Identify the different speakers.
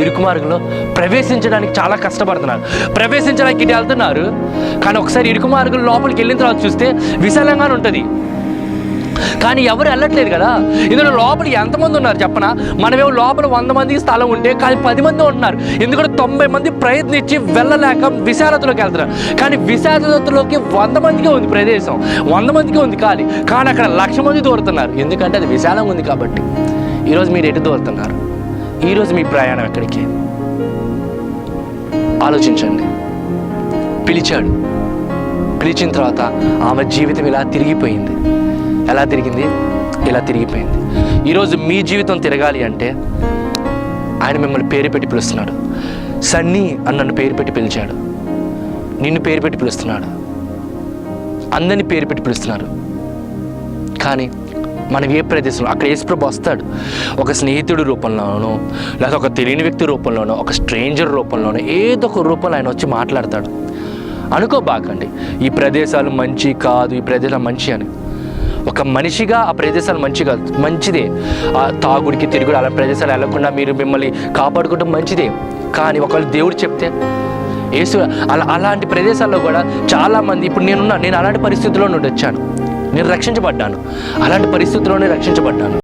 Speaker 1: ఇరుకు మార్గంలో ప్రవేశించడానికి చాలా కష్టపడుతున్నారు. ప్రవేశించడానికి ఇటు వెళ్తున్నారు, కానీ ఒకసారి ఇరుకు మార్గం లోపలికి వెళ్ళిన తర్వాత చూస్తే విశాలంగానే ఉంటుంది. కానీ ఎవరు వెళ్ళట్లేదు కదా. ఇందులో లోపల ఎంతమంది ఉన్నారు చెప్పనా? మనమేమో లోపల 100 మందికి స్థలం ఉంటే కానీ 10 మంది ఉంటున్నారు. ఎందుకంటే 90 మంది ప్రయత్నించి వెళ్ళలేక విశాలతలోకి వెళ్తున్నారు. కానీ విశాలతలోకి 100 మందికే ఉంది ప్రదేశం, 100 మందికే ఉంది ఖాళీ. కానీ అక్కడ 1,00,000 మంది దూరుతున్నారు. ఎందుకంటే అది విశాలంగా ఉంది కాబట్టి. ఈరోజు మీరు ఎటు దూరుతున్నారు? ఈరోజు మీ ప్రయాణం ఎక్కడికి? ఆలోచించండి. పిలిచాడు, పిలిచిన తర్వాత ఆమె జీవితం ఇలా తిరిగిపోయింది. ఎలా తిరిగింది? ఇలా తిరిగిపోయింది. ఈరోజు మీ జీవితం తిరగాలి అంటే ఆయన మిమ్మల్ని పేరు పెట్టి పిలుస్తున్నాడు. సన్నీ అని నన్ను పేరు పెట్టి పిలిచాడు, నిన్ను పేరు పెట్టి పిలుస్తున్నాడు, అందరినీ పేరు పెట్టి పిలుస్తున్నారు. కానీ మనం ఏ ప్రదేశంలో అక్కడ యేసుప్రభు వస్తాడు. ఒక స్నేహితుడి రూపంలోనో, లేదా ఒక తెలియని వ్యక్తి రూపంలోనో, ఒక స్ట్రేంజర్ రూపంలోనో, ఏదో ఒక రూపంలో ఆయన వచ్చి మాట్లాడతాడు. అనుకోబాకండి ఈ ప్రదేశాలు మంచి కాదు, ఈ ప్రదేశాలు మంచి అని. ఒక మనిషిగా ఆ ప్రదేశాలు మంచి కాదు, మంచిదే. ఆ తాగుడికి తిరుగుడు అలా ప్రదేశాలు వెళ్ళకుండా మీరు మిమ్మల్ని కాపాడుకోవడం మంచిదే. కానీ ఒకవేళ దేవుడు చెప్తే యేసు అలాంటి ప్రదేశాల్లో కూడా చాలామంది, ఇప్పుడు నేను అలాంటి పరిస్థితుల్లో నుండి వచ్చాను, నేను రక్షించబడ్డాను, అలాంటి పరిస్థితుల్లోనే రక్షించబడ్డాను.